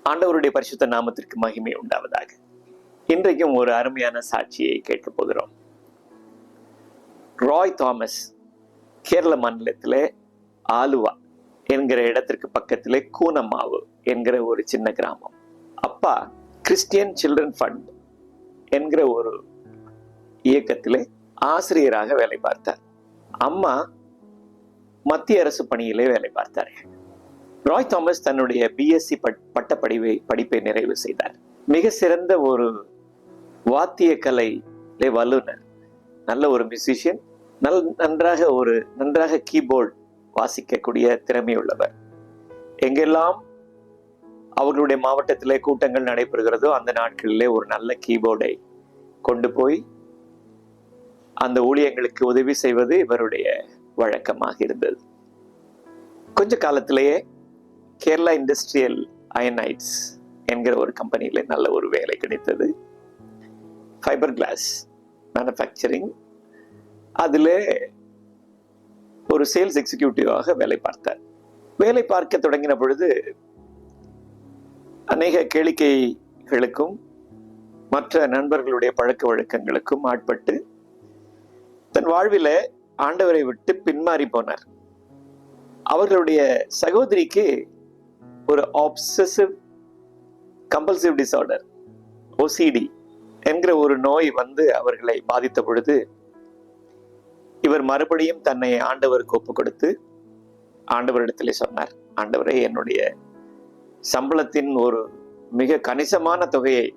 ஆண்டவருடைய பரிசுத்த நாமத்திற்கு மகிமை உண்டாவதாக. இன்றைக்கும் ஒரு அருமையான சாட்சியை கேட்க போகிறோம். ராய் தாமஸ் கேரள மாநிலத்திலே ஆலுவா என்கிற இடத்திற்கு பக்கத்திலே கூனமாவு என்கிற ஒரு சின்ன கிராமம். அப்பா கிறிஸ்டியன் சில்ட்ரன் ஃபண்ட் என்கிற ஒரு இயக்கத்திலே ஆசிரியராக வேலை பார்த்தார். அம்மா மத்திய அரசு பணியிலே வேலை பார்த்தார்கள். ராய் தாமஸ் தன்னுடைய பிஎஸ்சி பட்ட படிப்பை நிறைவு செய்தார். மிக சிறந்த ஒரு வாத்திய கலை வல்லுனர், நல்ல ஒரு மியூசிஷியன், நன்றாக கீபோர்டு வாசிக்கக்கூடிய திறமையுள்ளவர். எங்கெல்லாம் அவர்களுடைய மாவட்டத்திலே கூட்டங்கள் நடைபெறுகிறதோ அந்த நாட்களிலே ஒரு நல்ல கீபோர்டை கொண்டு போய் அந்த ஊழியங்களுக்கு உதவி செய்வது இவருடைய வழக்கமாக இருந்தது. கொஞ்ச காலத்திலேயே கேரளா இண்டஸ்ட்ரியல் அயனைட்ஸ் என்கிற ஒரு கம்பெனியில நல்ல ஒரு வேலை கிடைத்தது. ஃபைபர் கிளாஸ் மேனுஃபேக்சரிங், அதில் ஒரு சேல்ஸ் எக்ஸிக்யூட்டிவாக வேலை பார்த்தார். வேலை பார்க்க தொடங்கின பொழுது அநேக கேளிக்கைகளுக்கும் மற்ற நண்பர்களுடைய பழக்க வழக்கங்களுக்கும் ஆட்பட்டு தன் வாழ்வில் ஆண்டவரை விட்டு பின்மாறி போனார். அவர்களுடைய சகோதரிக்கு ஒரு ஆப்சசிவ் கம்பல்சிவ் டிசார்டர், OCD என்கிற ஒரு நோய் வந்து அவர்களை பாதித்த பொழுது இவர் மறுபடியும் தன்னை ஆண்டவருக்கு ஒப்பு கொடுத்து ஆண்டவரிடத்திலே சொன்னார், ஆண்டவரே, என்னுடைய சம்பளத்தின் ஒரு மிக கணிசமான தொகையை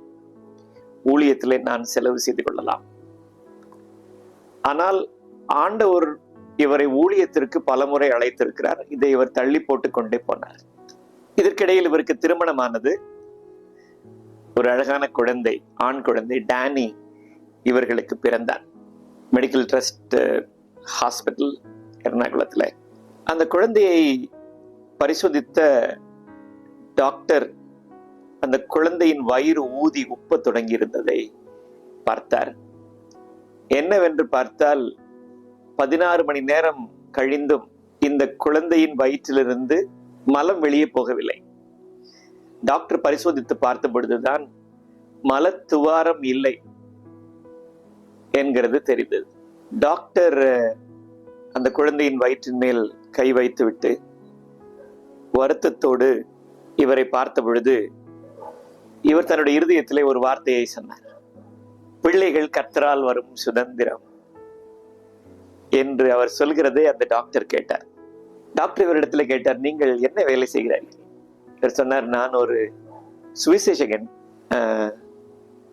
ஊழியத்திலே நான் செலவு செய்து கொள்ளலாம். ஆனால் ஆண்டவர் இவரை ஊழியத்திற்கு பலமுறை அழைத்திருக்கிறார். இதை இவர் தள்ளி போட்டுக் கொண்டே போனார். இதற்கிடையில் இவருக்கு திருமணமானது. ஒரு அழகான குழந்தை, ஆண் குழந்தை டேனி இவர்களுக்கு பிறந்தார். மெடிக்கல் ட்ரஸ்ட் ஹாஸ்பிட்டல் எர்ணாகுளத்தில் அந்த குழந்தையை பரிசோதித்த டாக்டர் அந்த குழந்தையின் வயிறு ஊதி உப்ப தொடங்கி இருந்ததை பார்த்தார். என்னவென்று பார்த்தால் 16 மணி நேரம் கழிந்தும் இந்த குழந்தையின் வயிற்றிலிருந்து மலம் வெளியே போகவில்லை. டாக்டர் பரிசோதித்து பார்த்த பொழுதுதான் மலத்துவாரம் இல்லை என்கிறது தெரிந்தது. டாக்டர் அந்த குழந்தையின் வயிற்றின் மேல் கை வைத்துவிட்டு வருத்தத்தோடு இவரை பார்த்த பொழுது இவர் தன்னுடைய இருதயத்திலே ஒரு வார்த்தையை சொன்னார், பிள்ளைகள் கர்த்தரால் வரும் சுதந்திரம் என்று அவர் சொல்கிறதை அந்த டாக்டர் கேட்டார். டாக்டர் இவரிடத்துல கேட்டார், நீங்கள் என்ன வேலை செய்கிறார்கள்? இவர் சொன்னார், நான் ஒரு சுவிசேஷகன்.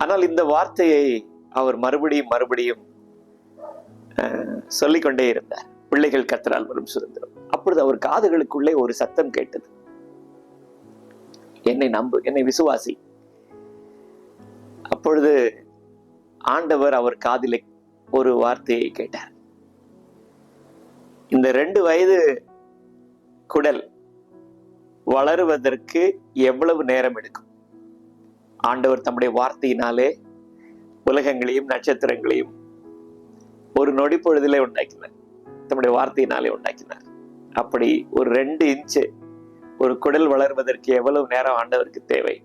ஆனால் இந்த வார்த்தையை அவர் மறுபடியும் சொல்லிக்கொண்டே இருந்தார், பிள்ளைகள் கர்த்தரால் வரும் சுதந்திரம். அப்பொழுது அவர் காதுகளுக்குள்ளே ஒரு சத்தம் கேட்டது, என்னை நம்பு, என்னை விசுவாசி. அப்பொழுது ஆண்டவர் அவர் காதிலே ஒரு வார்த்தையை கேட்டார், இந்த 2 வயது குடல் வளருவதற்கு எவ்வளவு நேரம் எடுக்கும்? ஆண்டவர் தம்முடைய வார்த்தையினாலே உலகங்களையும் நட்சத்திரங்களையும் ஒரு நொடி பொழுதிலே உண்டாக்கினார். தம்முடைய வார்த்தையினாலே உண்டாக்கினார். அப்படி ஒரு 2 இன்ச்சு ஒரு குடல் வளர்வதற்கு எவ்வளவு நேரம் ஆண்டவருக்கு தேவை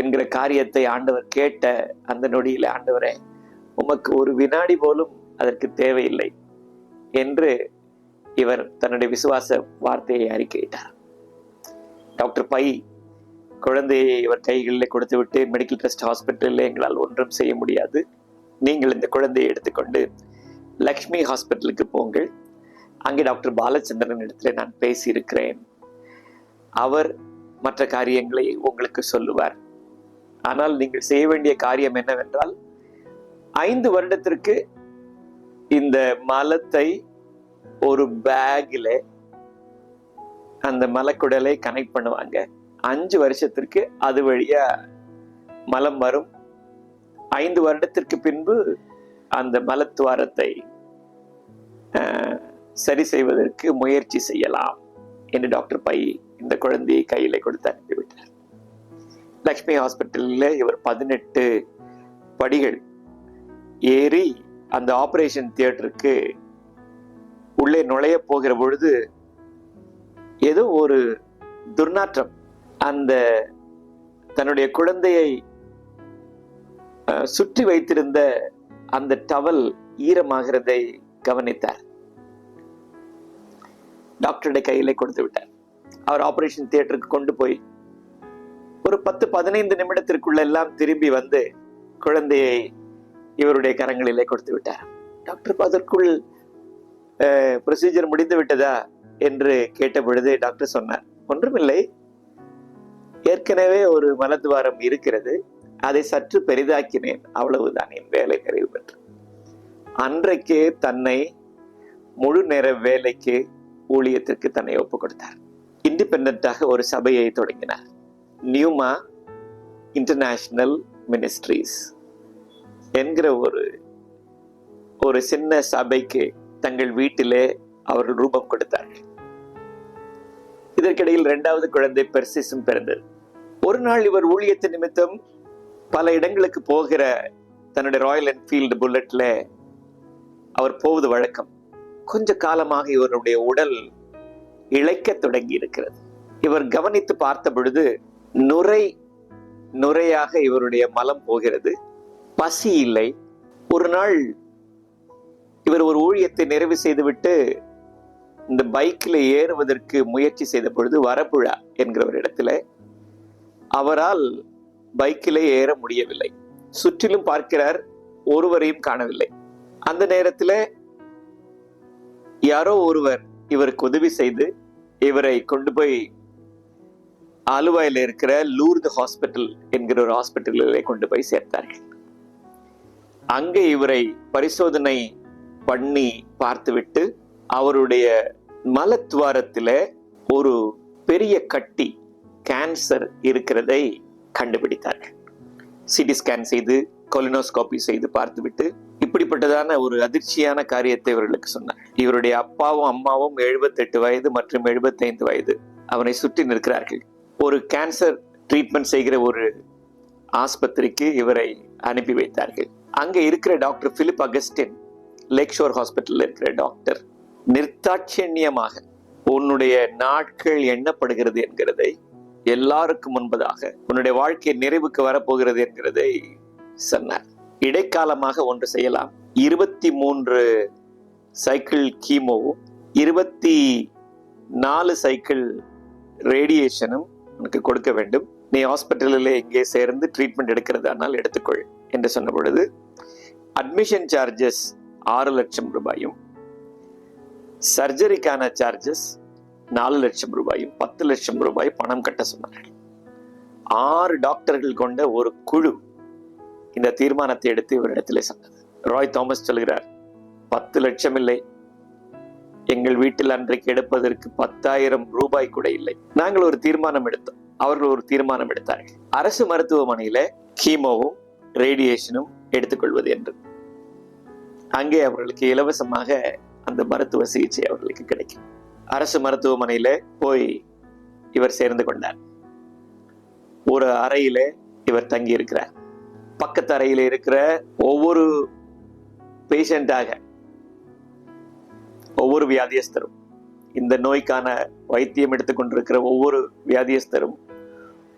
என்கிற காரியத்தை ஆண்டவர் கேட்ட அந்த நொடியிலே, ஆண்டவரே, உமக்கு ஒரு வினாடி போலும் அதற்கு தேவையில்லை என்று இவர் தன்னுடைய விசுவாச வார்த்தையை அறிக்கையிட்டார். டாக்டர் பை குழந்தையை இவர் கைகளில் கொடுத்து விட்டு, மெடிக்கல் ட்ரஸ்ட் ஹாஸ்பிட்டலில் எங்களால் ஒன்றும் செய்ய முடியாது, நீங்கள் இந்த குழந்தையை எடுத்துக்கொண்டு லக்ஷ்மி ஹாஸ்பிட்டலுக்கு போங்கள், அங்கே டாக்டர் பாலச்சந்திரன் இடத்துல நான் பேசியிருக்கிறேன், அவர் மற்ற காரியங்களை உங்களுக்கு சொல்லுவார். ஆனால் நீங்கள் செய்ய வேண்டிய காரியம் என்னவென்றால் 5 வருடத்திற்கு இந்த மலத்தை ஒரு பேக்ல அந்த மலக்குடலை கனெக்ட் பண்ணுவாங்க. 5 வருஷத்திற்கு அது வழியா மலம் வரும். 5 வருடத்திற்கு பின்பு அந்த மலத்துவாரத்தை சரி செய்வதற்கு முயற்சி செய்யலாம் என்று டாக்டர் பை இந்த குழந்தையை கையில கொடுத்து அனுப்பிவிட்டார். லக்ஷ்மி ஹாஸ்பிட்டலில் இவர் 18 படிகள் ஏறி அந்த ஆபரேஷன் தியேட்டருக்கு உள்ளே நுழைய போகிற பொழுது ஏதோ ஒரு துர்நாற்றம் அந்த தன்னுடைய குழந்தையை சுற்றி வைத்திருந்த அந்த டவல் ஈரமாகிறதை கவனித்தார். டாக்டருடைய கையிலே கொடுத்து விட்டார். அவர் ஆபரேஷன் தியேட்டருக்கு கொண்டு போய் ஒரு 10-15 நிமிடத்திற்குள்ள எல்லாம் திரும்பி வந்து குழந்தையை இவருடைய கரங்களிலே கொடுத்து விட்டார். டாக்டர் அதற்குள் ப்ரொசீஜர் முடிந்து விட்டதா என்று கேட்ட பொழுது டாக்டர் சொன்னார், ஒன்றுமில்லை, ஏற்கனவே ஒரு மலத்வாரம் இருக்கிறது, அதை சற்று பெரிதாக்கினேன், அவ்வளவுதான், என் வேலை நிறைவு பெற்று. அன்றைக்கு தன்னை முழு நேர வேலைக்கு ஊழியத்திற்கு தன்னை ஒப்புக் கொடுத்தார். இண்டிபெண்டாக ஒரு சபையை தொடங்கினார். நியூமா இன்டர்நேஷனல் மினிஸ்ட்ரீஸ் என்கிற ஒரு சின்ன சபைக்கு தங்கள் வீட்டிலே அவர்கள் ரூபம் கொடுத்தார்கள். இதற்கிடையில் 2வது குழந்தை பெர்சிஸும் பிறந்தது. ஒரு நாள் இவர் ஊழியத்து நிமித்தம் பல இடங்களுக்கு போகிற தன்னுடைய ராயல் என்ஃபீல்டு புல்லட்ல அவர் போவது வழக்கம். கொஞ்ச காலமாக இவருடைய உடல் இளைக்க தொடங்கி இருக்கிறது. இவர் கவனித்து பார்த்த பொழுது நுரையாக இவருடைய மலம் போகிறது, பசி இல்லை. ஒரு நாள் இவர் ஒரு ஊழியத்தை நிறைவு செய்துவிட்டு இந்த பைக்கில் ஏறுவதற்கு முயற்சி செய்த பொழுது வரப்புழா என்கிற ஒரு இடத்துல அவரால் பைக்கிலே ஏற முடியவில்லை. சுற்றிலும் பார்க்கிறார், ஒருவரையும் காணவில்லை. அந்த நேரத்தில் யாரோ ஒருவர் இவருக்கு உதவி செய்து இவரை கொண்டு போய் ஆலுவாயில் இருக்கிற லூர்து ஹாஸ்பிட்டல் என்கிற ஒரு ஹாஸ்பிட்டலிலே கொண்டு போய் சேர்த்தார்கள். அங்கே இவரை பரிசோதனை பண்ணி பார்த்துவிட்டு அவருடைய மலத்வாரத்தில ஒரு பெரிய கட்டி, கேன்சர் இருக்கிறதை கண்டுபிடித்தார்கள். சிடி ஸ்கேன் செய்து கொலினோஸ்கோபி செய்து பார்த்துவிட்டு இப்படிப்பட்டதான ஒரு அதிர்ச்சியான காரியத்தை இவர்களுக்கு சொன்னார். இவருடைய அப்பாவும் அம்மாவும் 78 வயது மற்றும் 75 வயது அவனை சுற்றி நிற்கிறார்கள். ஒரு கேன்சர் ட்ரீட்மெண்ட் செய்கிற ஒரு ஆஸ்பத்திரிக்கு இவரை அனுப்பி வைத்தார்கள். அங்கே இருக்கிற doctor Philip Augustine, lake shore hospital இருக்கிற டாக்டர், நிர்தாட்சியமாக உன்னுடைய நாட்கள் எண்ணப்படுகிறது என்கிறதை, எல்லாருக்கும் முன்பதாக உன்னுடைய வாழ்க்கை நிறைவுக்கு வரப்போகிறது என்கிறதை சொன்னார். இடைக்காலமாக ஒன்று செய்யலாம், 23 சைக்கிள் கீமோவும் 24 சைக்கிள் ரேடியேஷனும் உனக்கு கொடுக்க வேண்டும். நீ ஹாஸ்பிட்டலில் எங்கே சேர்ந்து ட்ரீட்மெண்ட் எடுக்கிறதானால் எடுத்துக்கொள் என்று சொன்ன பொழுது அட்மிஷன் சார்ஜஸ் 6 லட்சம் ரூபாயும், சர்ஜரிக்கான சார்ஜஸ் 4 லட்சம் ரூபாயும், 10 லட்சம் ரூபாய் பணம் கட்ட சொன்னார்கள். 6 டாக்டர்கள் கொண்ட ஒரு குழு இந்த தீர்மானத்தை எடுத்து இவரிடத்திலே சொன்னது. ராய் தாமஸ் சொல்கிறார், 10 லட்சம் இல்லை, எங்கள் வீட்டில் அன்றைக்கு எடுப்பதற்கு 10,000 ரூபாய் கூட இல்லை. நாங்கள் ஒரு தீர்மானம் எடுத்தோம், அவர்கள் ஒரு தீர்மானம் எடுத்தார்கள். அரசு மருத்துவமனையில கீமோவும் ரேடியேஷனும் எடுத்துக்கொள்வது என்று. அங்கே அவர்களுக்கு இலவசமாக அந்த மருத்துவ சிகிச்சை அவர்களுக்கு கிடைக்கும். அரசு மருத்துவமனையில போய் இவர் சேர்ந்து கொண்டார். ஒரு அறையில இவர் தங்கி இருக்கிறார். பக்கத்து அறையில இருக்கிற ஒவ்வொரு பேஷண்டாக, ஒவ்வொரு வியாதியஸ்தரும், இந்த நோய்க்கான வைத்தியம் எடுத்துக்கொண்டிருக்கிற ஒவ்வொரு வியாதியஸ்தரும்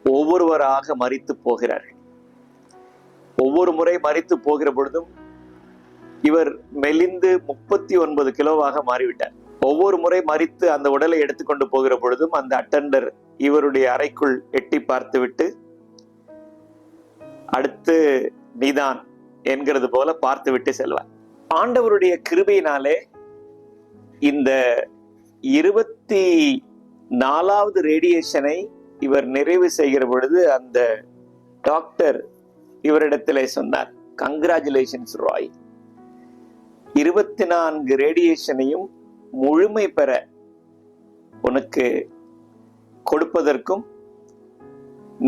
ஒவ்வொருவராக மரித்து போகிறார்கள். ஒவ்வொரு முறை மரித்து போகிற பொழுதும் இவர் மெலிந்து 39 கிலோவாக மாறிவிட்டார். ஒவ்வொரு முறை மரித்து அந்த உடலை எடுத்துக்கொண்டு போகிற பொழுதும் அந்த அட்டெண்டர் இவருடைய அறைக்குள் எட்டி பார்த்துவிட்டு அடுத்து நீதான் என்கிறது போல பார்த்துவிட்டு செல்வார். ஆண்டவருடைய கிருபையினாலே இந்த 24வது ரேடியேஷனை இவர் நிறைவு செய்கிற பொழுது அந்த டாக்டர் இவரிடத்திலே சொன்னார், கங்க்ராச்சுலேஷன்ஸ் ராய், 24 ரேடியேஷனையும் முழுமை பெற உனக்கு கொடுப்பதற்கும்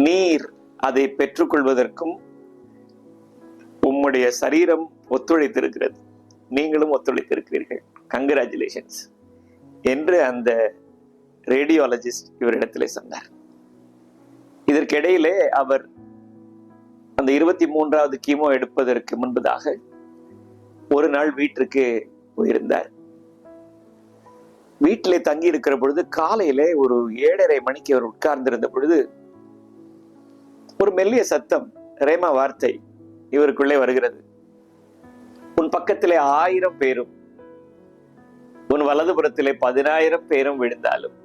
நீர் அதை பெற்றுக்கொள்வதற்கும் உம்முடைய சரீரம் ஒத்துழைத்திருக்கிறது, நீங்களும் ஒத்துழைத்திருக்கிறீர்கள், கங்க்ராச்சுலேஷன்ஸ் என்று அந்த ரேடியாலஜிஸ்ட் இவரிடத்திலே சொன்னார். இதற்கிடையிலே அவர் அந்த 23வது கீமோ எடுப்பதற்கு முன்பதாக ஒரு நாள் வீட்டிற்கு போயிருந்தார். வீட்டிலே தங்கி இருக்கிற பொழுது காலையிலே ஒரு 7:30 மணிக்கு அவர் உட்கார்ந்திருந்த பொழுது ஒரு மெல்லிய சத்தம், ரேமா வார்த்தை இவருக்குள்ளே வருகிறது. உன் பக்கத்திலே 1000 பேரும் உன் வலதுபுறத்திலே 10,000 பேரும் விழுந்தாலும்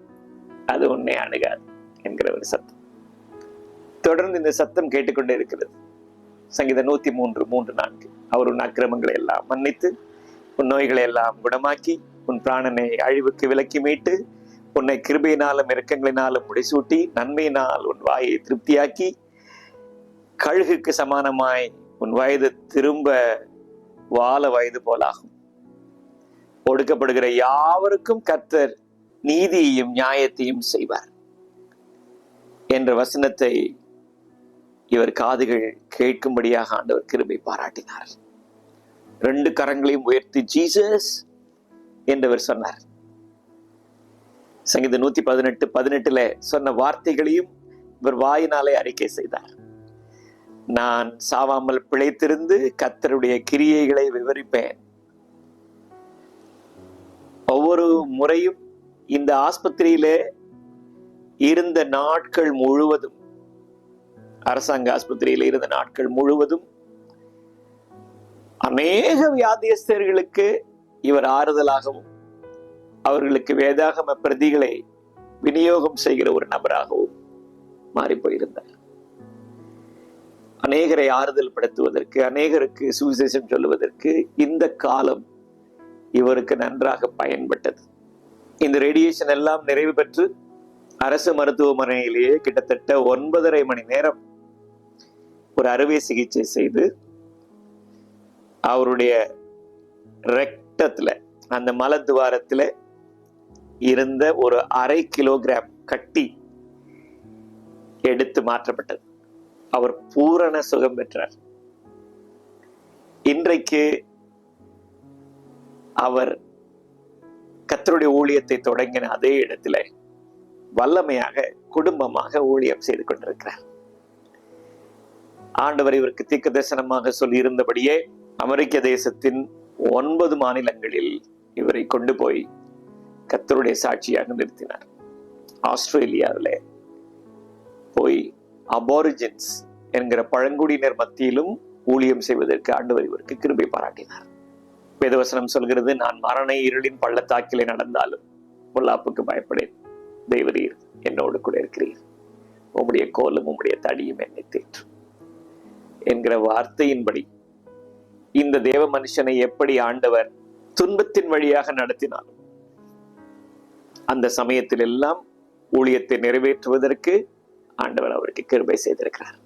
அது உன்னை அணுகாது என்கிற ஒரு சத்தம். தொடர்ந்து இந்த சத்தம் கேட்டுக்கொண்டே இருக்கிறது. சங்கீதம் 103:3-4. அவர் உன் அக்கிரமங்களை எல்லாம் மன்னித்து உன் நோய்களை எல்லாம் குணமாக்கி உன் பிராணனை அழிவுக்கு விலக்கி மீட்டு உன்னை கிருபையினாலும் இரக்கங்களினாலும் முடிசூட்டி நன்மையினால் உன் வாயை திருப்தியாக்கி கழுகுக்கு சமானமாய் உன் வயது திரும்ப வால வயது போலாகும். ஒடுக்கப்படுகிற யாவருக்கும் கர்த்தர் நீதியையும் நியாயத்தையும் செய்வார் என்ற வசனத்தை இவர் காதுகள் கேட்கும்படியாக ஆண்டவர் கிருபை பாராட்டினார். 2 கரங்களையும் உயர்த்தி ஜீசஸ் என்றவர் சொன்னார். சங்கீதம் 118:18 சொன்ன வார்த்தைகளையும் இவர் வாயினாலே அறிக்கை செய்தார். நான் சாவாமல் பிழைத்திருந்து கர்த்தருடைய கிரியைகளை விவரிப்பேன். ஒவ்வொரு முறையும் இந்த ஆஸ்பத்திரியிலே இருந்த நாட்கள் முழுவதும், அரசாங்க ஆஸ்பத்திரியில் இருந்த நாட்கள் முழுவதும் அநேக வியாதியஸ்தர்களுக்கு இவர் ஆறுதலாகவும் அவர்களுக்கு வேதாகம பிரதிகளை விநியோகம் செய்கிற ஒரு நபராகவும் மாறி போயிருந்தார். அநேகரை ஆறுதல் படுத்துவதற்கு, அநேகருக்கு சுவிசேஷம் சொல்லுவதற்கு இந்த காலம் இவருக்கு நன்றாக பயன்பட்டது. இந்த ரேடியேஷன் எல்லாம் நிறைவு பெற்று அரசு மருத்துவமனையிலேயே கிட்டத்தட்ட 9.5 மணி நேரம் ஒரு அறுவை சிகிச்சை செய்து அவருடைய ரெக்டத்துல, அந்த மலத்துவாரத்துல இருந்த ஒரு 1/2 கிலோகிராம் கட்டி எடுத்து மாற்றப்பட்டது. அவர் பூரண சுகம் பெற்றார். இன்றைக்கு அவர் கர்த்தருடைய ஊழியத்தை தொடங்கின அதே இடத்துல வல்லமையாக குடும்பமாக ஊழியம் செய்து கொண்டிருக்கிறார். ஆண்டவர் இவருக்கு தீர்க்க தரிசனமாக சொல்லி இருந்தபடியே அமெரிக்க தேசத்தின் 9 மாநிலங்களில் இவரை கொண்டு போய் கர்த்தருடைய சாட்சியாக நிறுத்தினார். ஆஸ்திரேலியாவில் போய் அபாரிஜின்ஸ் என்கிற பழங்குடியினர் மத்தியிலும் ஊழியம் செய்வதற்கு ஆண்டவர் இவருக்கு கிருபை பாராட்டினார். வேதவசனம் சொல்கிறது, நான் மரண இருளின் பள்ளத்தாக்கிலே நடந்தாலும் பொல்லாப்புக்கு பயப்படேன், தேவரீர் என்னோடு கூட இருக்கிறீர், உம்முடைய கோலும் உம்முடைய தடியும் என்னை தேற்றும் என்கிற வார்த்தையின்படி இந்த தேவ மனுஷனை எப்படி ஆண்டவர் துன்பத்தின் வழியாக நடத்தினாலும் அந்த சமயத்தில் எல்லாம் ஊழியத்தை நிறைவேற்றுவதற்கு ஆண்டவர் அவருக்கு கிருபை செய்திருக்கிறார்.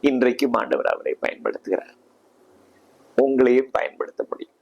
இன்றைக்கும் ஆண்டவர் அவரை பயன்படுத்துகிறார். உங்களையும் பயன்படுத்த முடியும்.